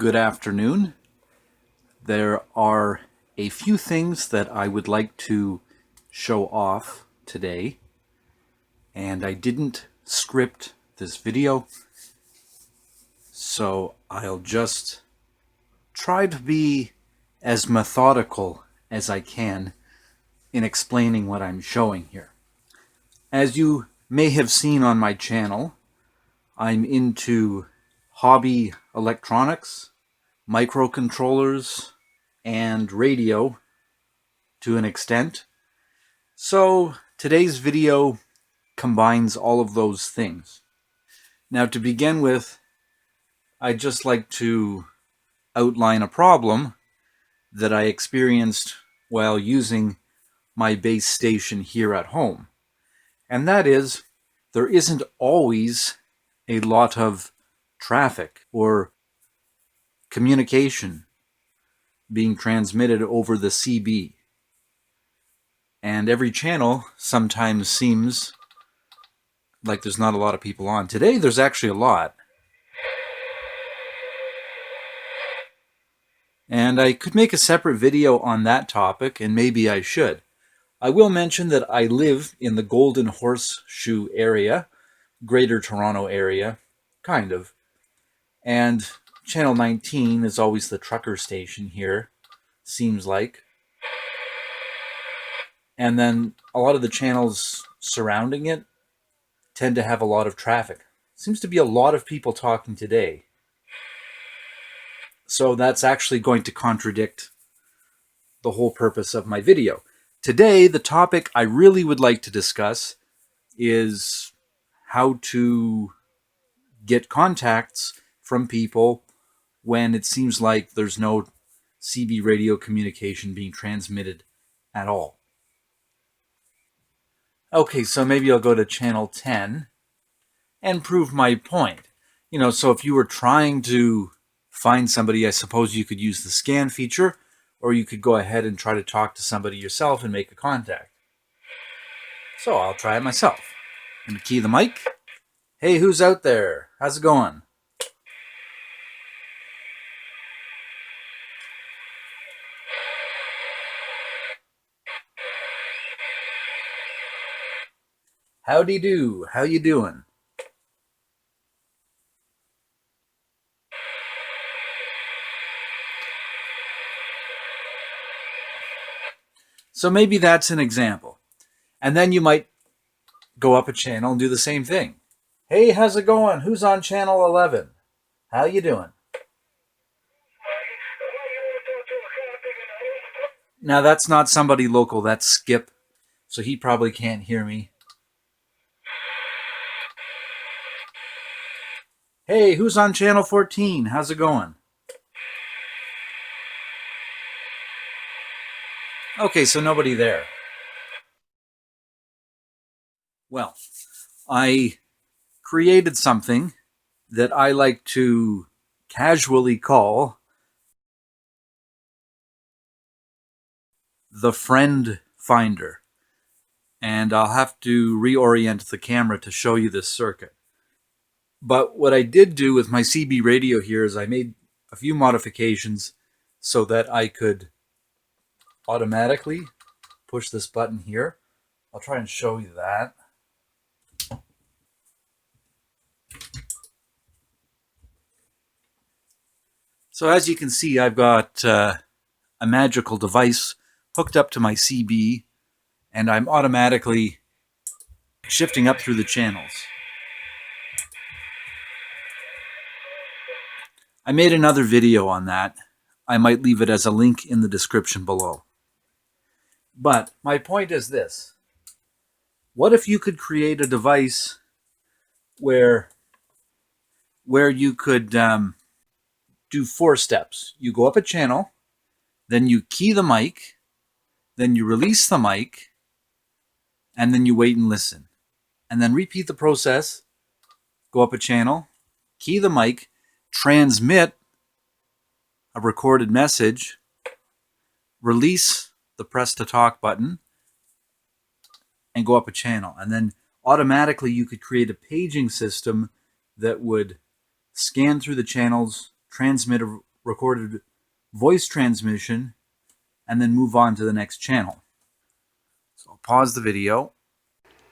good afternoon. There are a few things that I would like to show off today, and I didn't script this video, so I'll just try to be as methodical as I can in explaining what I'm showing here. As you may have seen on my channel, I'm into hobby electronics, microcontrollers, and radio to an extent. So today's video combines all of those things. Now, to begin with, I'd just like to outline a problem that I experienced while using my base station here at home. And that is, there isn't always a lot of traffic or communication being transmitted over the CB. And every channel sometimes seems like there's not a lot of people on. Today there's actually a lot. And I could make a separate video on that topic, and maybe I should. I will mention that I live in the Golden Horseshoe area, Greater Toronto area, kind of. And Channel 19 is always the trucker station here, seems like. And then a lot of the channels surrounding it tend to have a lot of traffic. Seems to be a lot of people talking today. So that's actually going to contradict the whole purpose of my video. Today, the topic I really would like to discuss is how to get contacts from people when it seems like there's no CB radio communication being transmitted at all. Okay, so maybe I'll go to channel 10 and prove my point. So if you were trying to find somebody, I suppose you could use the scan feature, or you could go ahead and try to talk to somebody yourself and make a contact. So I'll try it myself. I'm going to key the mic. Hey, who's out there? How's it going? Howdy do. How you doing? So maybe that's an example. And then you might go up a channel and do the same thing. Hey, how's it going? Who's on channel 11? How you doing? Now that's not somebody local, that's Skip. So he probably can't hear me. Hey, who's on channel 14? How's it going? Okay, so nobody there. Well, I created something that I like to casually call the friend finder. And I'll have to reorient the camera to show you this circuit. But what I did do with my CB radio here is I made a few modifications so that I could automatically push this button here. I'll try and show you that. So as you can see, I've got a magical device hooked up to my CB, and I'm automatically shifting up through the channels. I made another video on that. I might leave it as a link in the description below. But my point is this. What if you could create a device where you could do 4 steps? You go up a channel, then you key the mic, then you release the mic, and then you wait and listen. And then repeat the process. Go up a channel, key the mic, transmit a recorded message, release the press to talk button, and go up a channel. And then automatically you could create a paging system that would scan through the channels, transmit a recorded voice transmission and then move on to the next channel. So I'll pause the video.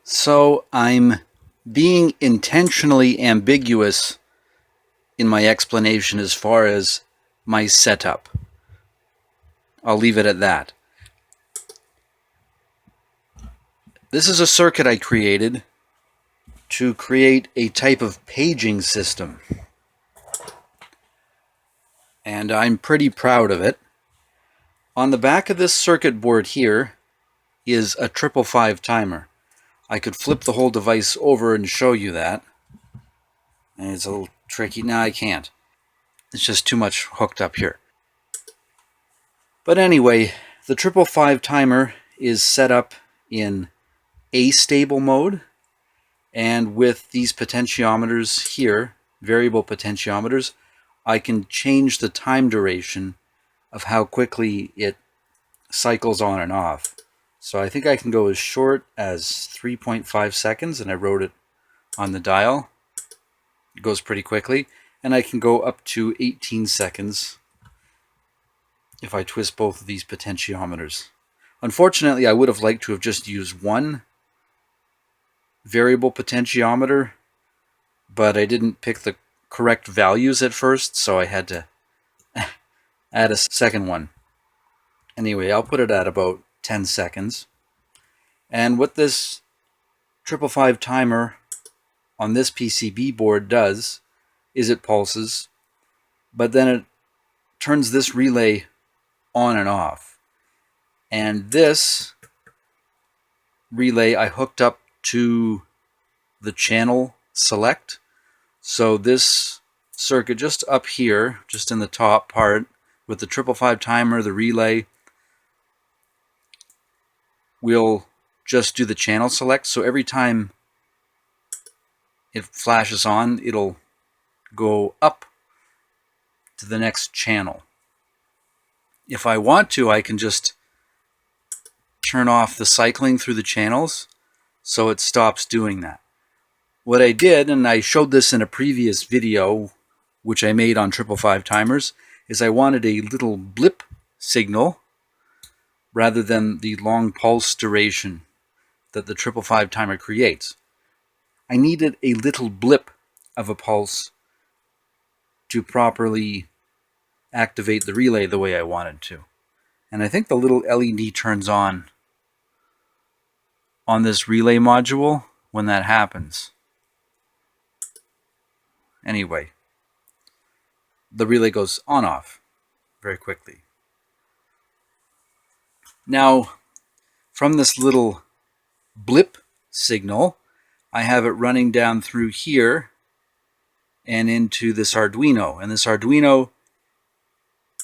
So I'm being intentionally ambiguous in my explanation as far as my setup. I'll leave it at that. This is a circuit I created to create a type of paging system, and I'm pretty proud of it. On the back of this circuit board here is a 555 timer. I could flip the whole device over and show you that, and it's a little tricky. Now I can't. It's just too much hooked up here. But anyway, the 555 timer is set up in astable mode, and with these potentiometers here, variable potentiometers, I can change the time duration of how quickly it cycles on and off. So I think I can go as short as 3.5 seconds, and I wrote it on the dial. It goes pretty quickly. And I can go up to 18 seconds if I twist both of these potentiometers. Unfortunately, I would have liked to have just used one variable potentiometer, but I didn't pick the correct values at first, so I had to add a second one. Anyway, I'll put it at about 10 seconds. And what this 555 timer on this PCB board does is it pulses, but then it turns this relay on and off. And this relay I hooked up to the channel select. So this circuit just up here, just in the top part, with the 555 timer, the relay, we'll just do the channel select. So every time it flashes on, it'll go up to the next channel. If I want to, I can just turn off the cycling through the channels so it stops doing that. What I did, and I showed this in a previous video which I made on 555 timers, is I wanted a little blip signal rather than the long pulse duration that the 555 timer creates. I needed a little blip of a pulse to properly activate the relay the way I wanted to. And I think the little LED turns on this relay module when that happens. Anyway, the relay goes on-off very quickly. Now, from this little blip signal, I have it running down through here and into this Arduino. And this Arduino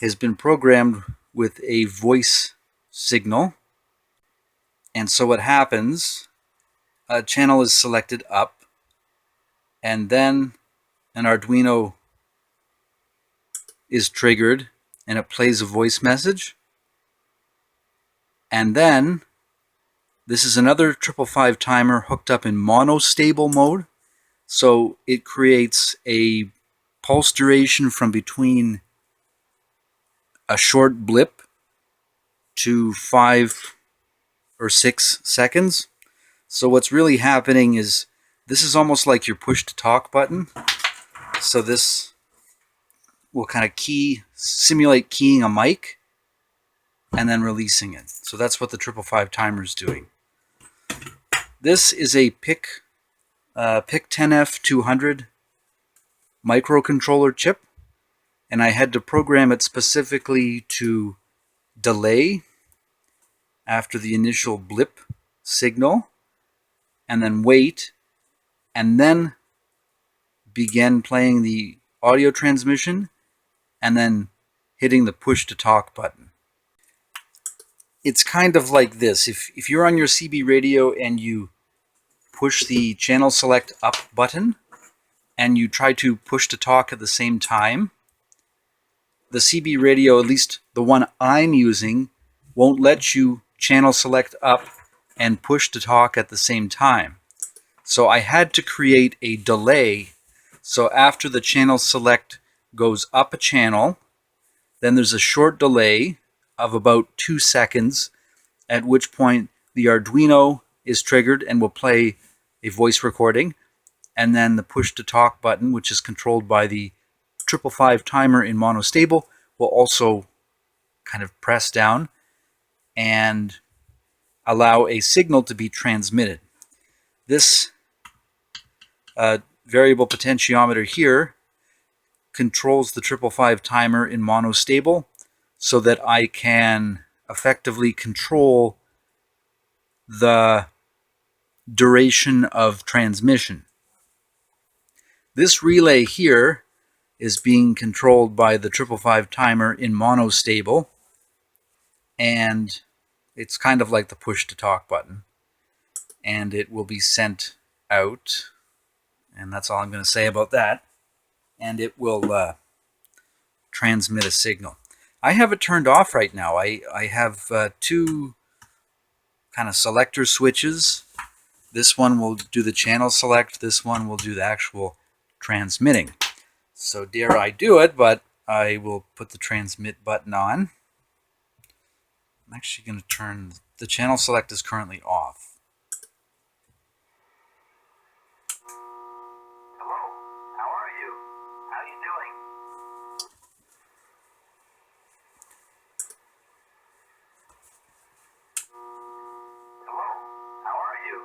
has been programmed with a voice signal. And so what happens, a channel is selected up, and then an Arduino is triggered and it plays a voice message. And then this is another 555 timer hooked up in monostable mode. So it creates a pulse duration from between a short blip to 5 or 6 seconds. So what's really happening is this is almost like your push-to-talk button. So this will kind of simulate keying a mic and then releasing it. So that's what the 555 timer is doing. This is a PIC 10F200 microcontroller chip, and I had to program it specifically to delay after the initial blip signal, and then wait, and then begin playing the audio transmission, and then hitting the push-to-talk button. It's kind of like this. If you're on your CB radio and you push the channel select up button and you try to push to talk at the same time, the CB radio, at least the one I'm using, won't let you channel select up and push to talk at the same time. So I had to create a delay. So after the channel select goes up a channel, Then there's a short delay of about 2 seconds, at which point the Arduino is triggered and will play a voice recording. And then the push to talk button, which is controlled by the 555 timer in monostable, will also kind of press down and allow a signal to be transmitted. This variable potentiometer here controls the 555 timer in monostable so that I can effectively control the duration of transmission. This relay here is being controlled by the 555 timer in monostable, and it's kind of like the push to talk button, and it will be sent out, and that's all I'm going to say about that, and it will transmit a signal. I have it turned off right now. I have two kind of selector switches. This one will do the channel select, this one will do the actual transmitting. So dare I do it, but I will put the transmit button on. I'm actually going to turn, the channel select is currently off. Hello, how are you? How you doing? Hello, how are you?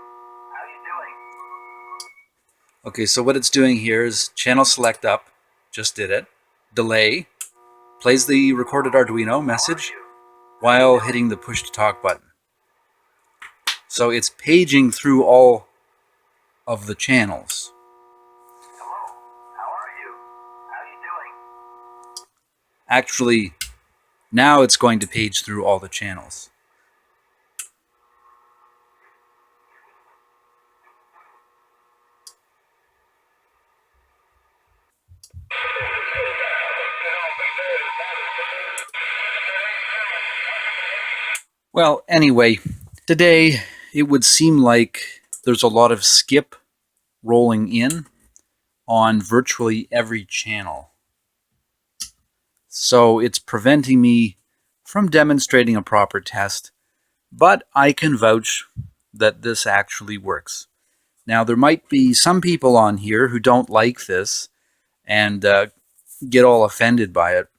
How you doing? Okay, so what it's doing here is channel select up, just did it, delay, plays the recorded Arduino message while hitting the push to talk button. So it's paging through all of the channels. Hello, how are you? How you doing? Actually, now it's going to page through all the channels. Well, anyway, today it would seem like there's a lot of skip rolling in on virtually every channel. So it's preventing me from demonstrating a proper test, but I can vouch that this actually works. Now, there might be some people on here who don't like this and get all offended by it,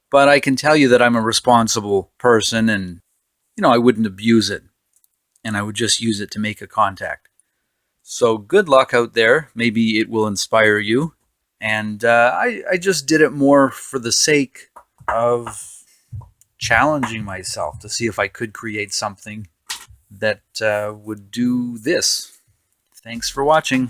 but I can tell you that I'm a responsible person, and I wouldn't abuse it, and I would just use it to make a contact. So good luck out there. Maybe it will inspire you. And I just did it more for the sake of challenging myself to see if I could create something that would do this. Thanks for watching.